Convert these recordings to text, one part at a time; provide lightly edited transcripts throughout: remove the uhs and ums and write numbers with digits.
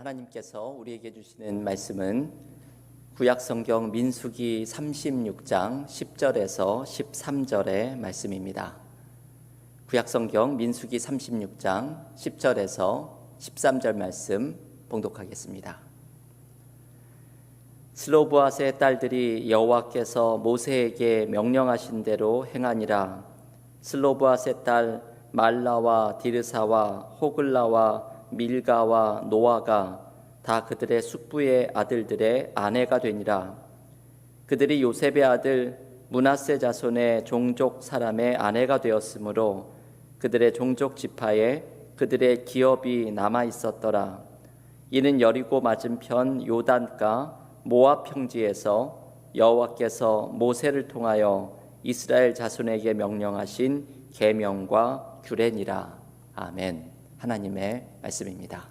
하나님께서 우리에게 주시는 말씀은 구약성경 민수기 36장 10절에서 13절의 말씀입니다. 구약성경 민수기 36장 10절에서 13절 말씀 봉독하겠습니다. 슬로브앗의 딸들이 여호와께서 모세에게 명령하신 대로 행하니라. 슬로브앗의 딸 말라와 디르사와 호글라와 밀가와 노아가 다 그들의 숙부의 아들들의 아내가 되니라. 그들이 요셉의 아들 므낫세 자손의 종족 사람의 아내가 되었으므로 그들의 종족 지파에 그들의 기업이 남아 있었더라. 이는 여리고 맞은편 요단가 모압 평지에서 여호와께서 모세를 통하여 이스라엘 자손에게 명령하신 계명과 규례니라. 아멘. 하나님의 말씀입니다.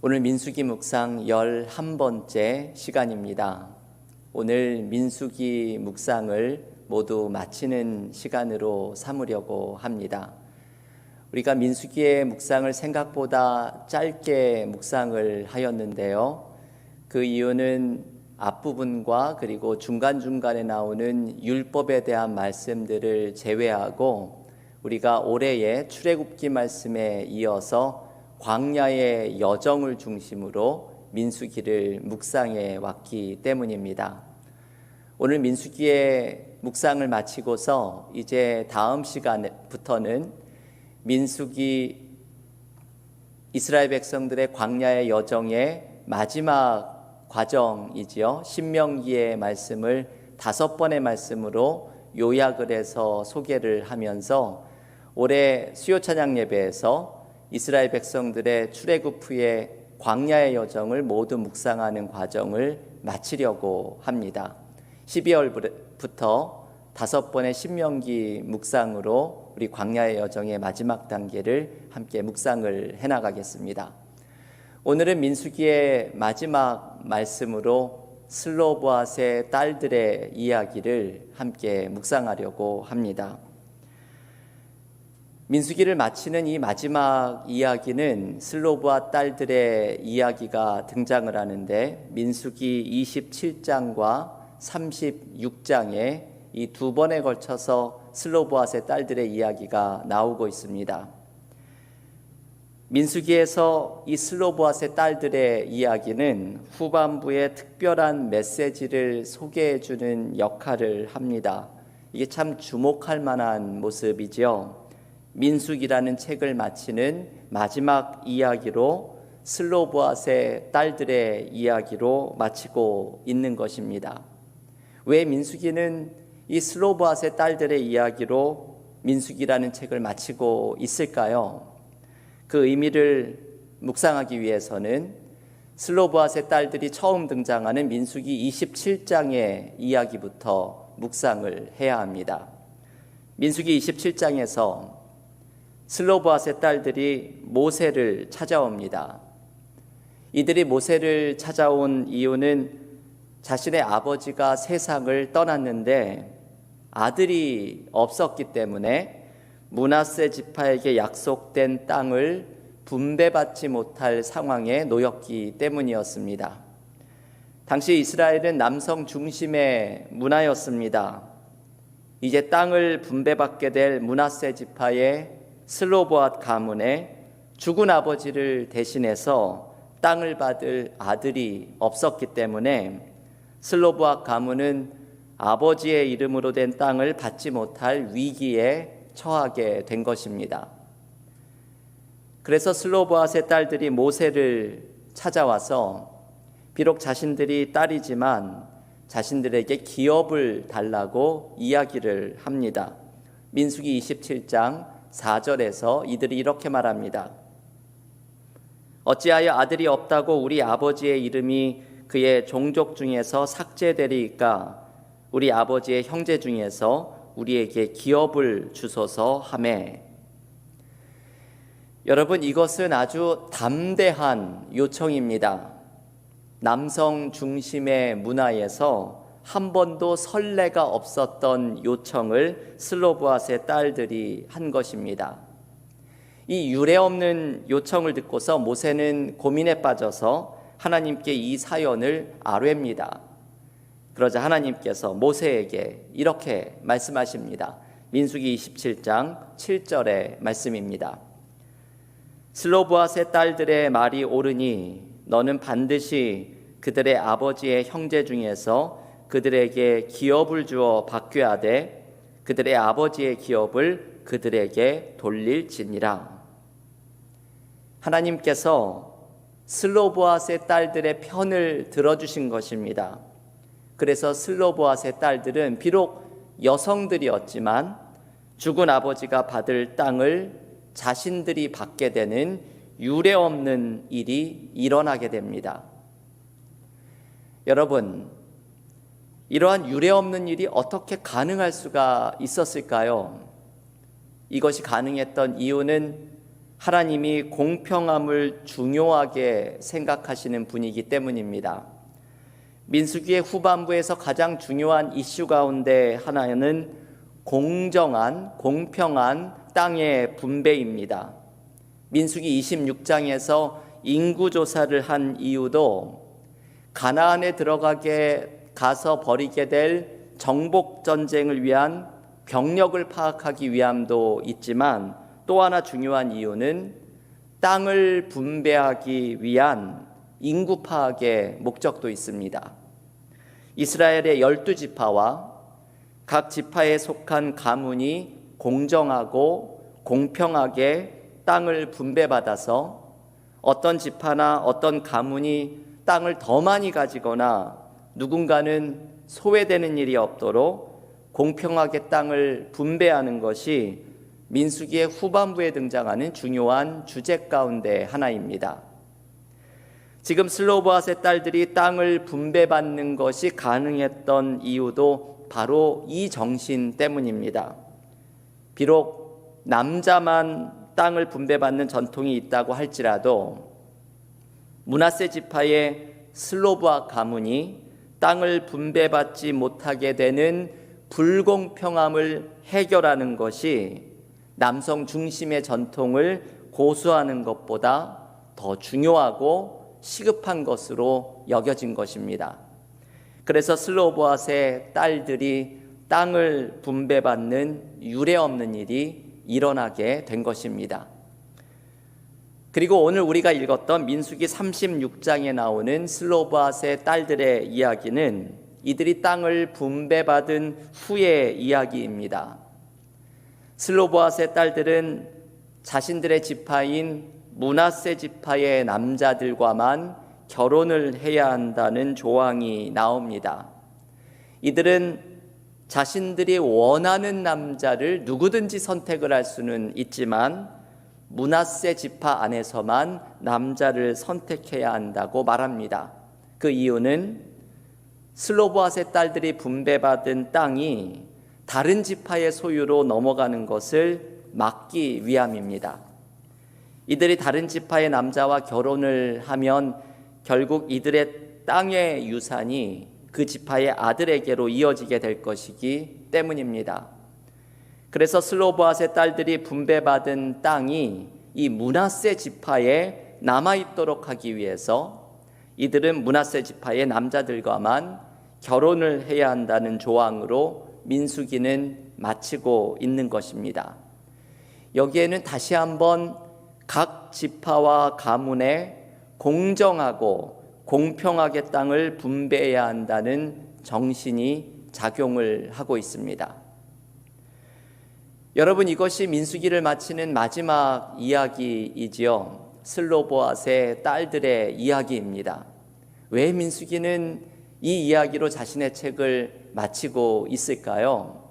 오늘 민수기 묵상 11번째 시간입니다. 오늘 민수기 묵상을 모두 마치는 시간으로 삼으려고 합니다. 우리가 민수기의 묵상을 생각보다 짧게 묵상을 하였는데요. 그 이유는 앞부분과 그리고 중간중간에 나오는 율법에 대한 말씀들을 제외하고 우리가 올해의 출애굽기 말씀에 이어서 광야의 여정을 중심으로 민수기를 묵상해 왔기 때문입니다. 오늘 민수기의 묵상을 마치고서 이제 다음 시간부터는 민수기 이스라엘 백성들의 광야의 여정의 마지막 과정이지요. 신명기의 말씀을 5번의 말씀으로 요약을 해서 소개를 하면서 올해 수요 찬양 예배에서 이스라엘 백성들의 출애굽 후의 광야의 여정을 모두 묵상하는 과정을 마치려고 합니다. 12월부터 5번의 신명기 묵상으로 우리 광야의 여정의 마지막 단계를 함께 묵상을 해나가겠습니다. 오늘은 민수기의 마지막 말씀으로 슬로보앗의 딸들의 이야기를 함께 묵상하려고 합니다. 민수기를 마치는 이 마지막 이야기는 슬로보앗 딸들의 이야기가 등장을 하는데 민수기 27장과 36장에 이 2번에 걸쳐서 슬로보앗의 딸들의 이야기가 나오고 있습니다. 민수기에서 이 슬로보앗의 딸들의 이야기는 후반부에 특별한 메시지를 소개해 주는 역할을 합니다. 이게 참 주목할 만한 모습이죠. 민수기라는 책을 마치는 마지막 이야기로 슬로보앗의 딸들의 이야기로 마치고 있는 것입니다. 왜 민수기는 이 슬로보앗의 딸들의 이야기로 민수기라는 책을 마치고 있을까요? 그 의미를 묵상하기 위해서는 슬로보앗의 딸들이 처음 등장하는 민수기 27장의 이야기부터 묵상을 해야 합니다. 민수기 27장에서 슬로보앗의 딸들이 모세를 찾아옵니다. 이들이 모세를 찾아온 이유는 자신의 아버지가 세상을 떠났는데 아들이 없었기 때문에 므낫세 지파에게 약속된 땅을 분배받지 못할 상황에 놓였기 때문이었습니다. 당시 이스라엘은 남성 중심의 문화였습니다. 이제 땅을 분배받게 될 므낫세 지파의 슬로보앗 가문에 죽은 아버지를 대신해서 땅을 받을 아들이 없었기 때문에 슬로보앗 가문은 아버지의 이름으로 된 땅을 받지 못할 위기에 처하게 된 것입니다. 그래서 슬로보앗의 딸들이 모세를 찾아와서 비록 자신들이 딸이지만 자신들에게 기업을 달라고 이야기를 합니다. 민수기 27장 4절에서 이들이 이렇게 말합니다. 어찌하여 아들이 없다고 우리 아버지의 이름이 그의 종족 중에서 삭제되리이까? 우리 아버지의 형제 중에서 우리에게 기업을 주소서 하매. 여러분, 이것은 아주 담대한 요청입니다. 남성 중심의 문화에서 한 번도 선례가 없었던 요청을 슬로보앗의 딸들이 한 것입니다. 이 유례 없는 요청을 듣고서 모세는 고민에 빠져서 하나님께 이 사연을 아뢰입니다. 그러자 하나님께서 모세에게 이렇게 말씀하십니다. 민수기 27장 7절의 말씀입니다. 슬로보앗의 딸들의 말이 옳으니 너는 반드시 그들의 아버지의 형제 중에서 그들에게 기업을 주어 바뀌어야되 그들의 아버지의 기업을 그들에게 돌릴지니라. 하나님께서 슬로보앗의 딸들의 편을 들어주신 것입니다. 그래서 슬로보앗의 딸들은 비록 여성들이었지만 죽은 아버지가 받을 땅을 자신들이 받게 되는 유례없는 일이 일어나게 됩니다. 여러분, 이러한 유례없는 일이 어떻게 가능할 수가 있었을까요? 이것이 가능했던 이유는 하나님이 공평함을 중요하게 생각하시는 분이기 때문입니다. 민수기의 후반부에서 가장 중요한 이슈 가운데 하나는 공정한, 공평한 땅의 분배입니다. 민수기 26장에서 인구조사를 한 이유도 가나안에 가서 벌이게 될 정복전쟁을 위한 병력을 파악하기 위함도 있지만 또 하나 중요한 이유는 땅을 분배하기 위한 인구 파악의 목적도 있습니다. 이스라엘의 12지파와 각 지파에 속한 가문이 공정하고 공평하게 땅을 분배받아서 어떤 지파나 어떤 가문이 땅을 더 많이 가지거나 누군가는 소외되는 일이 없도록 공평하게 땅을 분배하는 것이 민수기의 후반부에 등장하는 중요한 주제 가운데 하나입니다. 지금 슬로보앗의 딸들이 땅을 분배받는 것이 가능했던 이유도 바로 이 정신 때문입니다. 비록 남자만 땅을 분배받는 전통이 있다고 할지라도 므낫세 지파의 슬로브앗 가문이 땅을 분배받지 못하게 되는 불공평함을 해결하는 것이 남성 중심의 전통을 고수하는 것보다 더 중요하고 시급한 것으로 여겨진 것입니다. 그래서 슬로보앗의 딸들이 땅을 분배받는 유례없는 일이 일어나게 된 것입니다. 그리고 오늘 우리가 읽었던 민수기 36장에 나오는 슬로보앗의 딸들의 이야기는 이들이 땅을 분배받은 후의 이야기입니다. 슬로보앗의 딸들은 자신들의 지파인 므낫세 지파의 남자들과만 결혼을 해야 한다는 조항이 나옵니다. 이들은 자신들이 원하는 남자를 누구든지 선택을 할 수는 있지만 므낫세 지파 안에서만 남자를 선택해야 한다고 말합니다. 그 이유는 슬로보앗의 딸들이 분배받은 땅이 다른 지파의 소유로 넘어가는 것을 막기 위함입니다. 이들이 다른 지파의 남자와 결혼을 하면 결국 이들의 땅의 유산이 그 지파의 아들에게로 이어지게 될 것이기 때문입니다. 그래서 슬로보앗의 딸들이 분배받은 땅이 이 므낫세 지파에 남아있도록 하기 위해서 이들은 므낫세 지파의 남자들과만 결혼을 해야 한다는 조항으로 민수기는 마치고 있는 것입니다. 여기에는 다시 한번 각 지파와 가문에 공정하고 공평하게 땅을 분배해야 한다는 정신이 작용을 하고 있습니다. 여러분, 이것이 민수기를 마치는 마지막 이야기이지요. 슬로보앗의 딸들의 이야기입니다. 왜 민수기는 이 이야기로 자신의 책을 마치고 있을까요?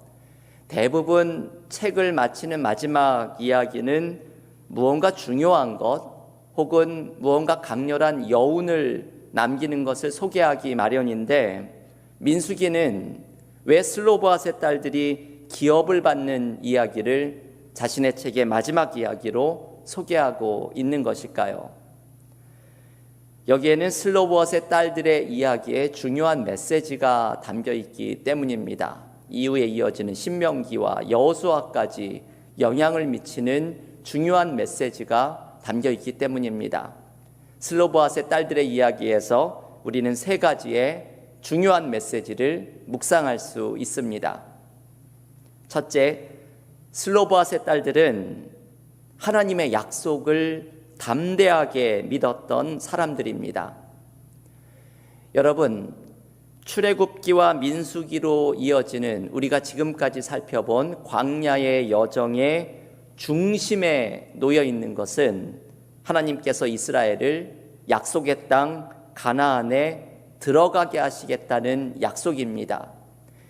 대부분 책을 마치는 마지막 이야기는 무언가 중요한 것 혹은 무언가 강렬한 여운을 남기는 것을 소개하기 마련인데, 민수기는 왜 슬로보앗의 딸들이 기업을 받는 이야기를 자신의 책의 마지막 이야기로 소개하고 있는 것일까요? 여기에는 슬로보앗의 딸들의 이야기에 중요한 메시지가 담겨 있기 때문입니다. 이후에 이어지는 신명기와 여호수아까지 영향을 미치는 중요한 메시지가 담겨 있기 때문입니다. 슬로보앗의 딸들의 이야기에서 우리는 세 가지의 중요한 메시지를 묵상할 수 있습니다. 첫째, 슬로보앗의 딸들은 하나님의 약속을 담대하게 믿었던 사람들입니다. 여러분, 출애굽기와 민수기로 이어지는 우리가 지금까지 살펴본 광야의 여정의 중심에 놓여 있는 것은 하나님께서 이스라엘을 약속의 땅 가나안에 들어가게 하시겠다는 약속입니다.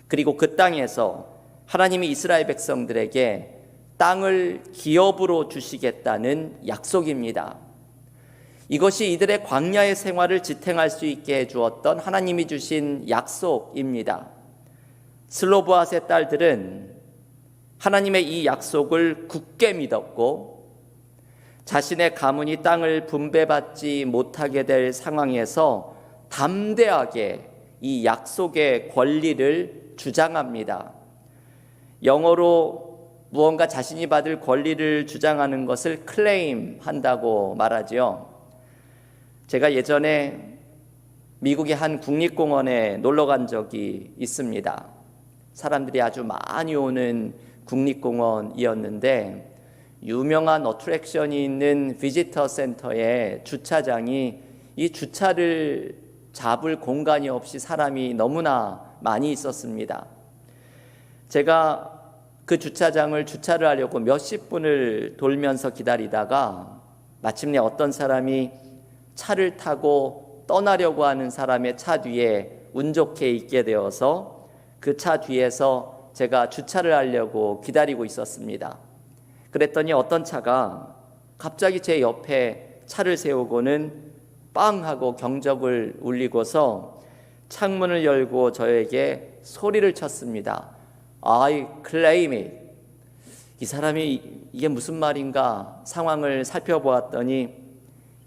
그리고 그 땅에서 하나님이 이스라엘 백성들에게 땅을 기업으로 주시겠다는 약속입니다. 이것이 이들의 광야의 생활을 지탱할 수 있게 해주었던 하나님이 주신 약속입니다. 슬로보앗의 딸들은 하나님의 이 약속을 굳게 믿었고 자신의 가문이 땅을 분배받지 못하게 될 상황에서 담대하게 이 약속의 권리를 주장합니다. 영어로 무언가 자신이 받을 권리를 주장하는 것을 클레임 한다고 말하죠. 제가 예전에 미국의 한 국립공원에 놀러 간 적이 있습니다. 사람들이 아주 많이 오는 국립공원이었는데 유명한 어트랙션이 있는 비지터 센터의 주차장이 이 주차를 잡을 공간이 없이 사람이 너무나 많이 있었습니다. 제가 그 주차를 하려고 몇십 분을 돌면서 기다리다가 마침내 어떤 사람이 차를 타고 떠나려고 하는 사람의 차 뒤에 운 좋게 있게 되어서 그 차 뒤에서 제가 주차를 하려고 기다리고 있었습니다. 그랬더니 어떤 차가 갑자기 제 옆에 차를 세우고는 빵 하고 경적을 울리고서 창문을 열고 저에게 소리를 쳤습니다. I claim it. 이 사람이 이게 무슨 말인가 상황을 살펴보았더니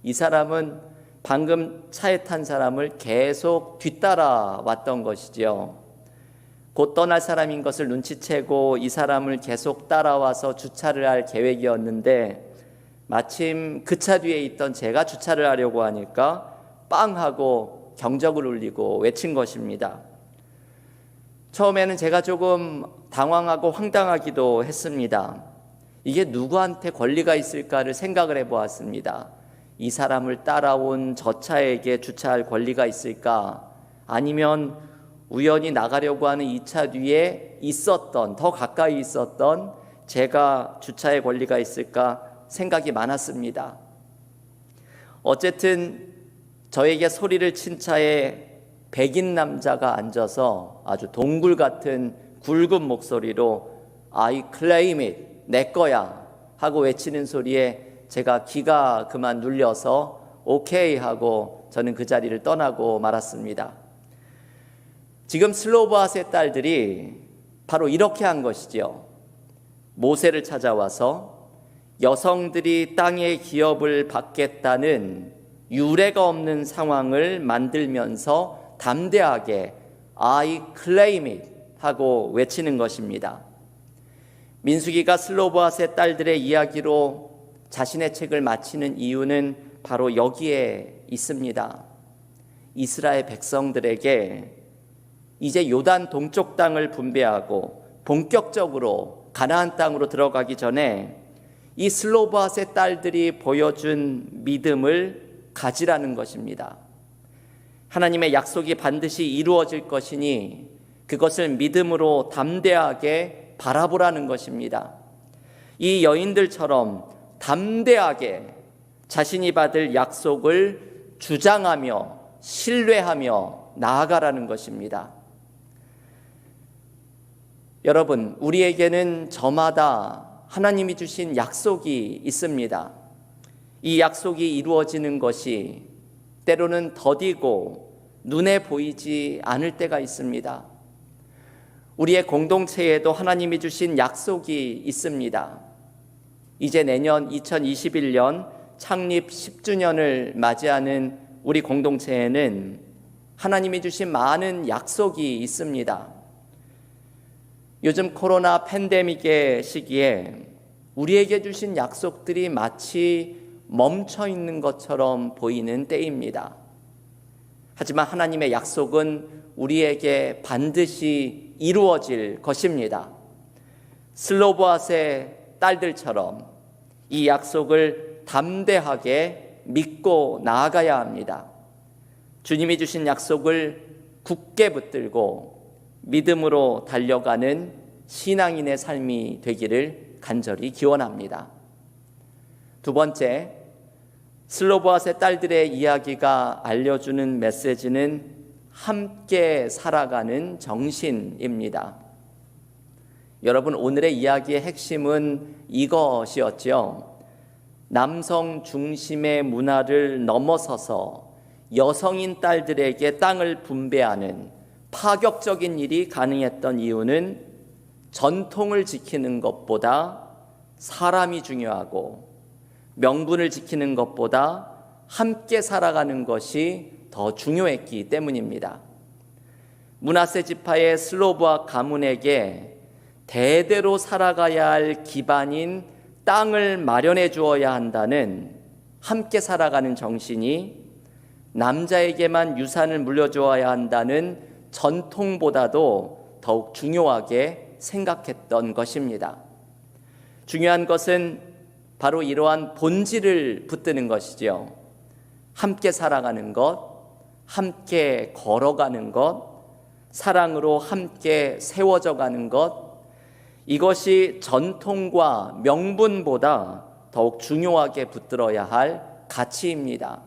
이 사람은 방금 차에 탄 사람을 계속 뒤따라 왔던 것이죠. 곧 떠날 사람인 것을 눈치채고 이 사람을 계속 따라와서 주차를 할 계획이었는데 마침 그 차 뒤에 있던 제가 주차를 하려고 하니까 빵 하고 경적을 울리고 외친 것입니다. 처음에는 제가 조금 당황하고 황당하기도 했습니다. 이게 누구한테 권리가 있을까를 생각을 해보았습니다. 이 사람을 따라온 저 차에게 주차할 권리가 있을까? 아니면 우연히 나가려고 하는 이 차 뒤에 있었던, 더 가까이 있었던 제가 주차의 권리가 있을까 생각이 많았습니다. 어쨌든 저에게 소리를 친 차에 백인 남자가 앉아서 아주 동굴 같은 굵은 목소리로 I claim it, 내 거야 하고 외치는 소리에 제가 기가 그만 눌려서 오케이 하고 저는 그 자리를 떠나고 말았습니다. 지금 슬로보앗의 딸들이 바로 이렇게 한 것이죠. 모세를 찾아와서 여성들이 땅의 기업을 받겠다는 유례가 없는 상황을 만들면서 담대하게 I claim it 하고 외치는 것입니다. 민수기가 슬로보앗의 딸들의 이야기로 자신의 책을 마치는 이유는 바로 여기에 있습니다. 이스라엘 백성들에게 이제 요단 동쪽 땅을 분배하고 본격적으로 가나안 땅으로 들어가기 전에 이 슬로보앗의 딸들이 보여준 믿음을 가지라는 것입니다. 하나님의 약속이 반드시 이루어질 것이니 그것을 믿음으로 담대하게 바라보라는 것입니다. 이 여인들처럼 담대하게 자신이 받을 약속을 주장하며 신뢰하며 나아가라는 것입니다. 여러분, 우리에게는 저마다 하나님이 주신 약속이 있습니다. 이 약속이 이루어지는 것이 때로는 더디고 눈에 보이지 않을 때가 있습니다. 우리의 공동체에도 하나님이 주신 약속이 있습니다. 이제 내년 2021년 창립 10주년을 맞이하는 우리 공동체에는 하나님이 주신 많은 약속이 있습니다. 요즘 코로나 팬데믹의 시기에 우리에게 주신 약속들이 마치 멈춰 있는 것처럼 보이는 때입니다. 하지만 하나님의 약속은 우리에게 반드시 이루어질 것입니다. 슬로보앗의 딸들처럼 이 약속을 담대하게 믿고 나아가야 합니다. 주님이 주신 약속을 굳게 붙들고 믿음으로 달려가는 신앙인의 삶이 되기를 간절히 기원합니다. 두 번째, 슬로보앗의 딸들의 이야기가 알려주는 메시지는 함께 살아가는 정신입니다. 여러분, 오늘의 이야기의 핵심은 이것이었죠. 남성 중심의 문화를 넘어서서 여성인 딸들에게 땅을 분배하는 파격적인 일이 가능했던 이유는 전통을 지키는 것보다 사람이 중요하고 명분을 지키는 것보다 함께 살아가는 것이 더 중요했기 때문입니다. 므낫세 지파의 슬로브와 가문에게 대대로 살아가야 할 기반인 땅을 마련해 주어야 한다는 함께 살아가는 정신이 남자에게만 유산을 물려주어야 한다는 전통보다도 더욱 중요하게 생각했던 것입니다. 중요한 것은 바로 이러한 본질을 붙드는 것이지요. 함께 살아가는 것, 함께 걸어가는 것, 사랑으로 함께 세워져 가는 것, 이것이 전통과 명분보다 더욱 중요하게 붙들어야 할 가치입니다.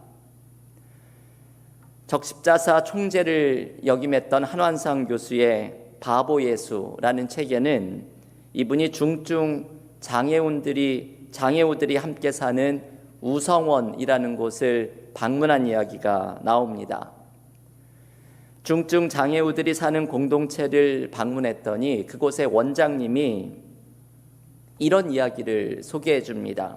적십자사 총재를 역임했던 한완상 교수의 바보 예수라는 책에는 이분이 중증 장애우들이 함께 사는 우성원이라는 곳을 방문한 이야기가 나옵니다. 중증 장애우들이 사는 공동체를 방문했더니 그곳의 원장님이 이런 이야기를 소개해 줍니다.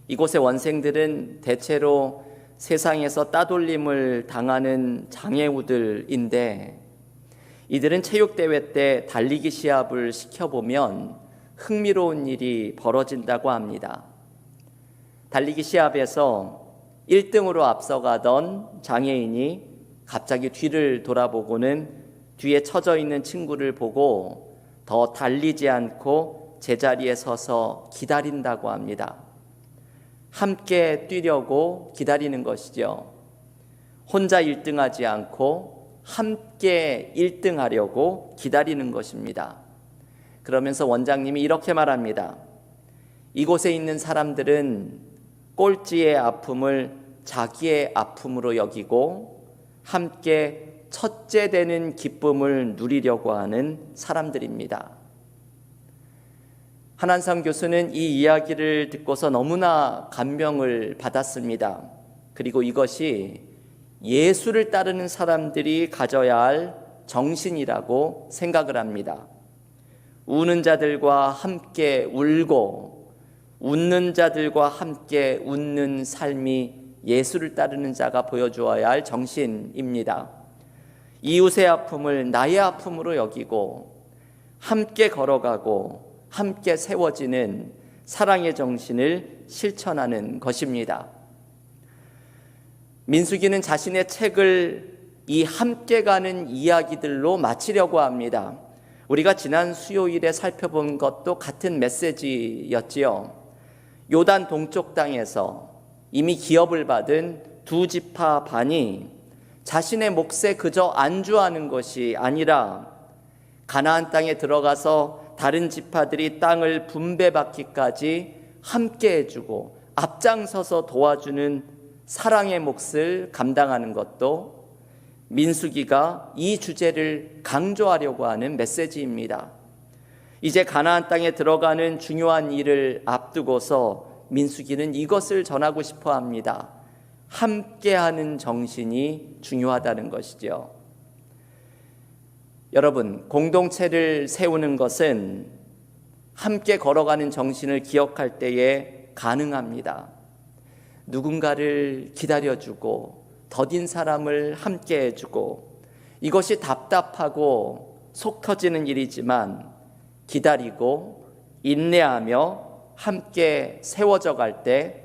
이곳의 원생들은 대체로 세상에서 따돌림을 당하는 장애우들인데 이들은 체육대회 때 달리기 시합을 시켜보면 흥미로운 일이 벌어진다고 합니다. 달리기 시합에서 1등으로 앞서가던 장애인이 갑자기 뒤를 돌아보고는 뒤에 처져 있는 친구를 보고 더 달리지 않고 제자리에 서서 기다린다고 합니다. 함께 뛰려고 기다리는 것이죠. 혼자 1등하지 않고 함께 1등하려고 기다리는 것입니다. 그러면서 원장님이 이렇게 말합니다. 이곳에 있는 사람들은 꼴찌의 아픔을 자기의 아픔으로 여기고 함께 첫째 되는 기쁨을 누리려고 하는 사람들입니다. 한완상 교수는 이 이야기를 듣고서 너무나 감명을 받았습니다. 그리고 이것이 예수를 따르는 사람들이 가져야 할 정신이라고 생각을 합니다. 우는 자들과 함께 울고 웃는 자들과 함께 웃는 삶이 예수를 따르는 자가 보여주어야 할 정신입니다. 이웃의 아픔을 나의 아픔으로 여기고 함께 걸어가고 함께 세워지는 사랑의 정신을 실천하는 것입니다. 민수기는 자신의 책을 이 함께 가는 이야기들로 마치려고 합니다. 우리가 지난 수요일에 살펴본 것도 같은 메시지였지요. 요단 동쪽 땅에서 이미 기업을 받은 두 지파 반이 자신의 몫에 그저 안주하는 것이 아니라 가나안 땅에 들어가서 다른 지파들이 땅을 분배받기까지 함께 해주고 앞장서서 도와주는 사랑의 몫을 감당하는 것도 민수기가 이 주제를 강조하려고 하는 메시지입니다. 이제 가나안 땅에 들어가는 중요한 일을 앞두고서 민수기는 이것을 전하고 싶어 합니다. 함께하는 정신이 중요하다는 것이죠. 여러분, 공동체를 세우는 것은 함께 걸어가는 정신을 기억할 때에 가능합니다. 누군가를 기다려주고 더딘 사람을 함께 해주고 이것이 답답하고 속 터지는 일이지만 기다리고 인내하며 함께 세워져 갈 때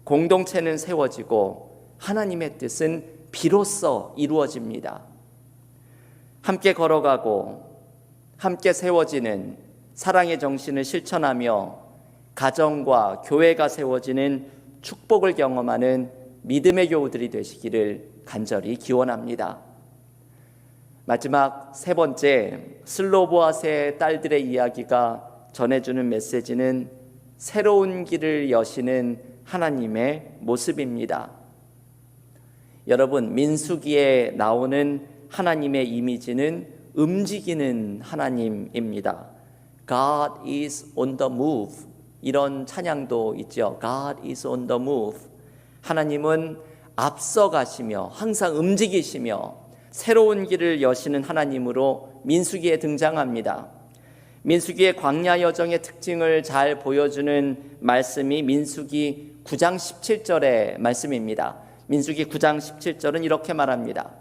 공동체는 세워지고 하나님의 뜻은 비로소 이루어집니다. 함께 걸어가고 함께 세워지는 사랑의 정신을 실천하며 가정과 교회가 세워지는 축복을 경험하는 믿음의 교우들이 되시기를 간절히 기원합니다. 마지막 세 번째, 슬로보아스의 딸들의 이야기가 전해주는 메시지는 새로운 길을 여시는 하나님의 모습입니다. 여러분, 민수기에 나오는 하나님의 이미지는 움직이는 하나님입니다. God is on the move. 이런 찬양도 있죠. God is on the move. 하나님은 앞서가시며 항상 움직이시며 새로운 길을 여시는 하나님으로 민수기에 등장합니다. 민수기의 광야 여정의 특징을 잘 보여주는 말씀이 민수기 9장 17절의 말씀입니다. 민수기 9장 17절은 이렇게 말합니다.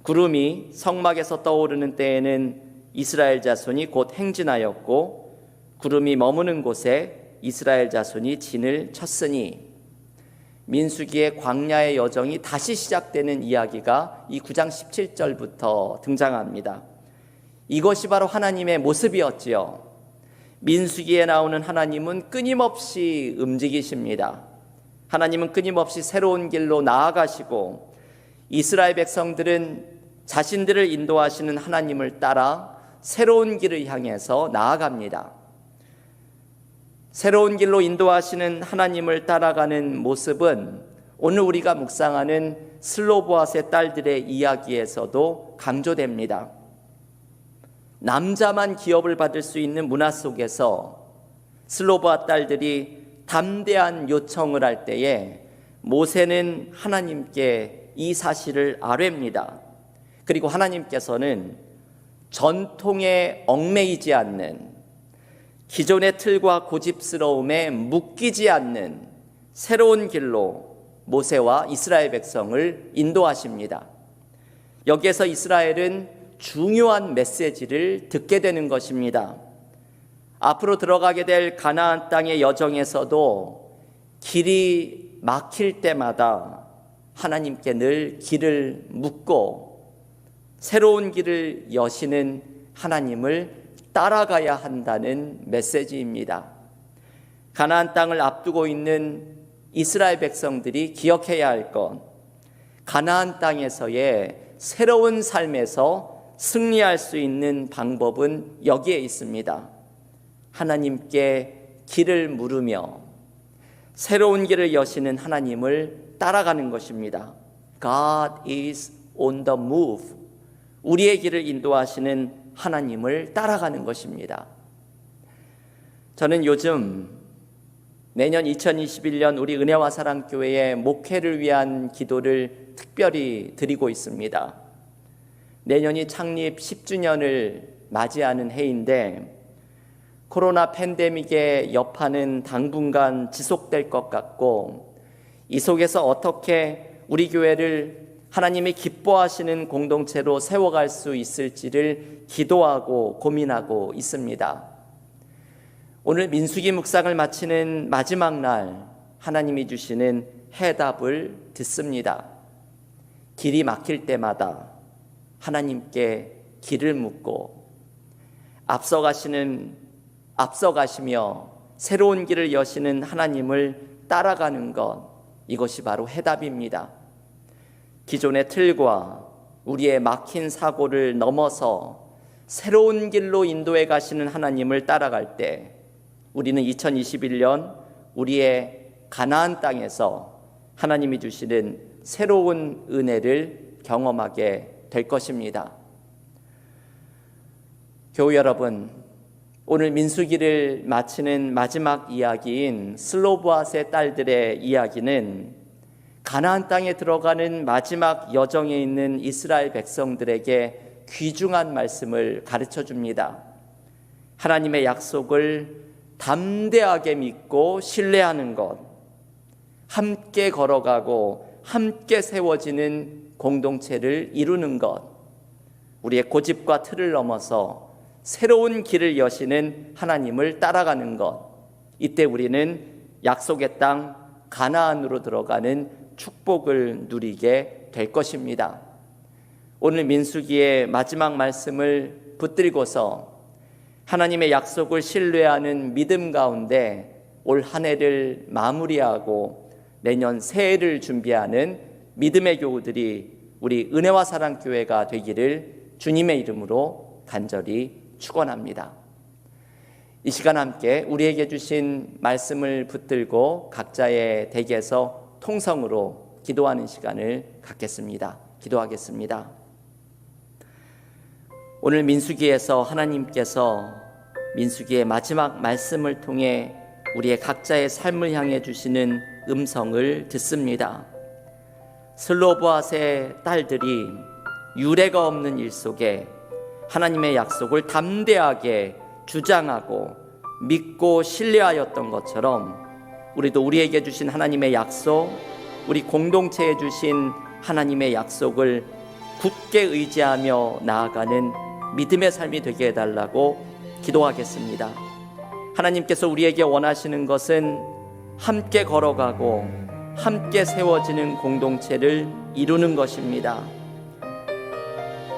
구름이 성막에서 떠오르는 때에는 이스라엘 자손이 곧 행진하였고 구름이 머무는 곳에 이스라엘 자손이 진을 쳤으니. 민수기의 광야의 여정이 다시 시작되는 이야기가 이 9장 17절부터 등장합니다. 이것이 바로 하나님의 모습이었지요. 민수기에 나오는 하나님은 끊임없이 움직이십니다. 하나님은 끊임없이 새로운 길로 나아가시고 이스라엘 백성들은 자신들을 인도하시는 하나님을 따라 새로운 길을 향해서 나아갑니다. 새로운 길로 인도하시는 하나님을 따라가는 모습은 오늘 우리가 묵상하는 슬로보앗의 딸들의 이야기에서도 강조됩니다. 남자만 기업을 받을 수 있는 문화 속에서 슬로보앗 딸들이 담대한 요청을 할 때에 모세는 하나님께 이 사실을 아뢰입니다. 그리고 하나님께서는 전통에 얽매이지 않는, 기존의 틀과 고집스러움에 묶이지 않는 새로운 길로 모세와 이스라엘 백성을 인도하십니다. 여기에서 이스라엘은 중요한 메시지를 듣게 되는 것입니다. 앞으로 들어가게 될 가나안 땅의 여정에서도 길이 막힐 때마다 하나님께 늘 길을 묻고 새로운 길을 여시는 하나님을 따라가야 한다는 메시지입니다. 가나안 땅을 앞두고 있는 이스라엘 백성들이 기억해야 할 것, 가나안 땅에서의 새로운 삶에서 승리할 수 있는 방법은 여기에 있습니다. 하나님께 길을 물으며 새로운 길을 여시는 하나님을 따라가는 것입니다. God is on the move. 우리의 길을 인도하시는 하나님을 따라가는 것입니다. 저는 요즘 내년 2021년 우리 은혜와 사랑교회의 목회를 위한 기도를 특별히 드리고 있습니다. 내년이 창립 10주년을 맞이하는 해인데 코로나 팬데믹의 여파는 당분간 지속될 것 같고 이 속에서 어떻게 우리 교회를 하나님이 기뻐하시는 공동체로 세워갈 수 있을지를 기도하고 고민하고 있습니다. 오늘 민수기 묵상을 마치는 마지막 날 하나님이 주시는 해답을 듣습니다. 길이 막힐 때마다 하나님께 길을 묻고 앞서가시며 새로운 길을 여시는 하나님을 따라가는 것, 이것이 바로 해답입니다. 기존의 틀과 우리의 막힌 사고를 넘어서 새로운 길로 인도해 가시는 하나님을 따라갈 때 우리는 2021년 우리의 가나안 땅에서 하나님이 주시는 새로운 은혜를 경험하게 될 것입니다. 교우 여러분, 오늘 민수기를 마치는 마지막 이야기인 슬로보앗의 딸들의 이야기는 가나안 땅에 들어가는 마지막 여정에 있는 이스라엘 백성들에게 귀중한 말씀을 가르쳐 줍니다. 하나님의 약속을 담대하게 믿고 신뢰하는 것, 함께 걸어가고 함께 세워지는 공동체를 이루는 것, 우리의 고집과 틀을 넘어서 새로운 길을 여시는 하나님을 따라가는 것, 이때 우리는 약속의 땅 가나안으로 들어가는 축복을 누리게 될 것입니다. 오늘 민수기의 마지막 말씀을 붙들고서 하나님의 약속을 신뢰하는 믿음 가운데 올 한 해를 마무리하고 내년 새해를 준비하는 믿음의 교우들이 우리 은혜와 사랑교회가 되기를 주님의 이름으로 간절히 축원합니다. 이 시간 함께 우리에게 주신 말씀을 붙들고 각자의 댁에서 통성으로 기도하는 시간을 갖겠습니다. 기도하겠습니다. 오늘 민수기에서 하나님께서 민수기의 마지막 말씀을 통해 우리의 각자의 삶을 향해 주시는 음성을 듣습니다. 슬로보앗의 딸들이 유례가 없는 일 속에 하나님의 약속을 담대하게 주장하고 믿고 신뢰하였던 것처럼 우리도 우리에게 주신 하나님의 약속, 우리 공동체에 주신 하나님의 약속을 굳게 의지하며 나아가는 믿음의 삶이 되게 해달라고 기도하겠습니다. 하나님께서 우리에게 원하시는 것은 함께 걸어가고 함께 세워지는 공동체를 이루는 것입니다.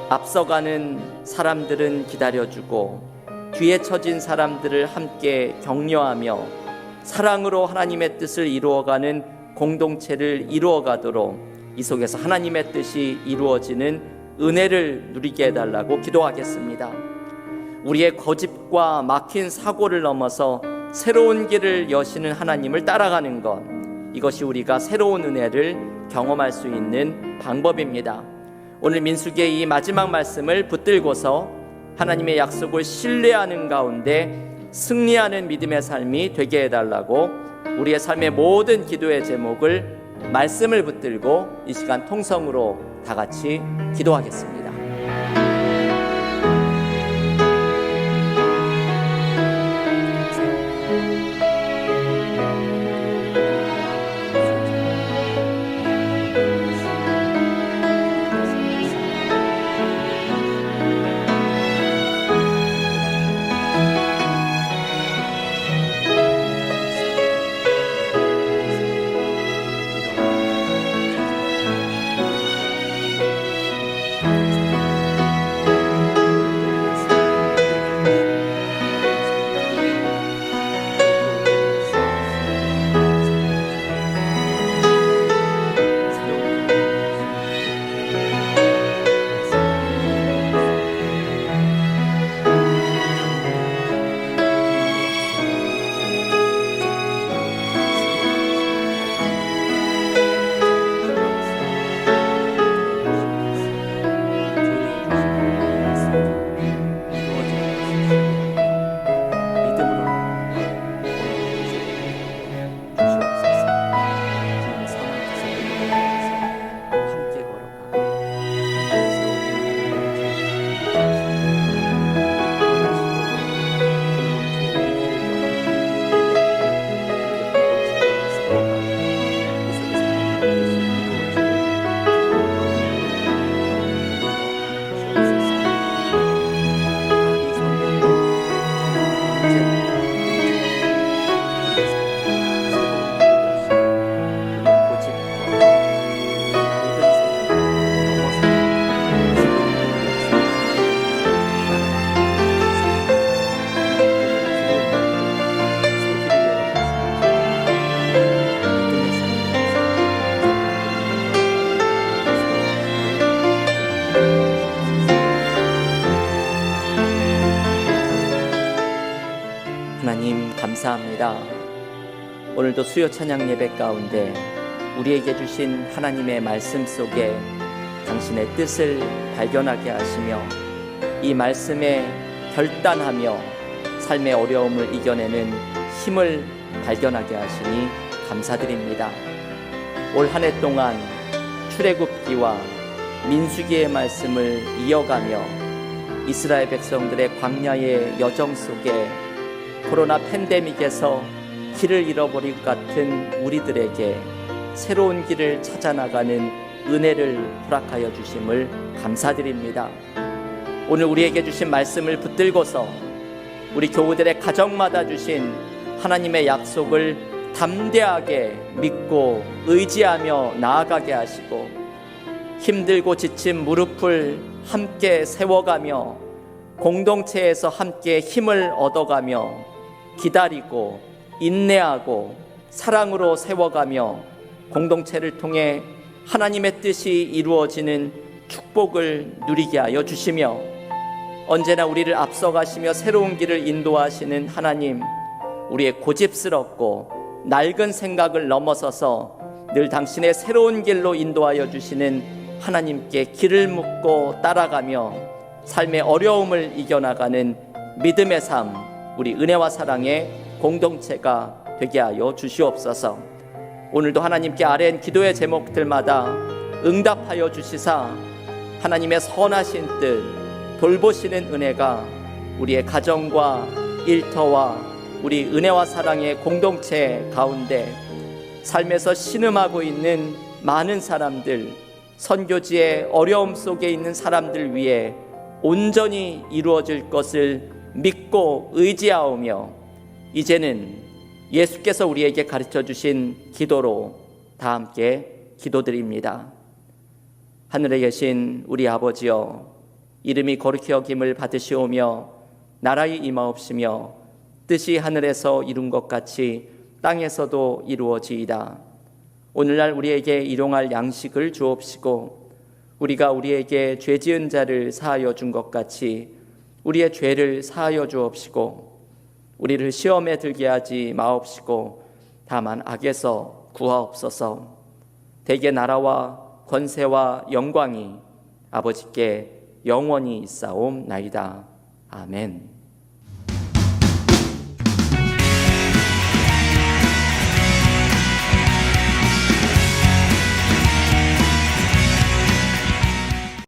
앞서가는 사람들은 기다려주고 뒤에 처진 사람들을 함께 격려하며 사랑으로 하나님의 뜻을 이루어가는 공동체를 이루어가도록 이 속에서 하나님의 뜻이 이루어지는 은혜를 누리게 해달라고 기도하겠습니다. 우리의 고집과 막힌 사고를 넘어서 새로운 길을 여시는 하나님을 따라가는 것, 이것이 우리가 새로운 은혜를 경험할 수 있는 방법입니다. 오늘 민수기의 이 마지막 말씀을 붙들고서 하나님의 약속을 신뢰하는 가운데 승리하는 믿음의 삶이 되게 해달라고 우리의 삶의 모든 기도의 제목을 말씀을 붙들고 이 시간 통성으로 다 같이 기도하겠습니다. 하나님 감사합니다. 오늘도 수요 찬양 예배 가운데 우리에게 주신 하나님의 말씀 속에 당신의 뜻을 발견하게 하시며 이 말씀에 결단하며 삶의 어려움을 이겨내는 힘을 발견하게 하시니 감사드립니다. 올 한 해 동안 출애굽기와 민수기의 말씀을 이어가며 이스라엘 백성들의 광야의 여정 속에 코로나 팬데믹에서 길을 잃어버릴 것 같은 우리들에게 새로운 길을 찾아 나가는 은혜를 허락하여 주심을 감사드립니다. 오늘 우리에게 주신 말씀을 붙들고서 우리 교우들의 가정마다 주신 하나님의 약속을 담대하게 믿고 의지하며 나아가게 하시고 힘들고 지친 무릎을 함께 세워가며 공동체에서 함께 힘을 얻어가며 기다리고 인내하고 사랑으로 세워가며 공동체를 통해 하나님의 뜻이 이루어지는 축복을 누리게 하여 주시며 언제나 우리를 앞서가시며 새로운 길을 인도하시는 하나님, 우리의 고집스럽고 낡은 생각을 넘어서서 늘 당신의 새로운 길로 인도하여 주시는 하나님께 길을 묻고 따라가며 삶의 어려움을 이겨나가는 믿음의 삶, 우리 은혜와 사랑의 공동체가 되게 하여 주시옵소서. 오늘도 하나님께 아뢰는 기도의 제목들마다 응답하여 주시사 하나님의 선하신 뜻 돌보시는 은혜가 우리의 가정과 일터와 우리 은혜와 사랑의 공동체 가운데 삶에서 신음하고 있는 많은 사람들, 선교지의 어려움 속에 있는 사람들 위해 온전히 이루어질 것을 믿고 의지하오며, 이제는 예수께서 우리에게 가르쳐 주신 기도로 다 함께 기도드립니다. 하늘에 계신 우리 아버지여, 이름이 거룩히 여김을 받으시오며 나라의 임하옵시며 뜻이 하늘에서 이룬 것 같이 땅에서도 이루어지이다. 오늘날 우리에게 일용할 양식을 주옵시고 우리가 우리에게 죄 지은 자를 사하여 준 것 같이 우리의 죄를 사하여 주옵시고 우리를 시험에 들게 하지 마옵시고 다만 악에서 구하옵소서. 대개 나라와 권세와 영광이 아버지께 영원히 있사옵나이다. 아멘.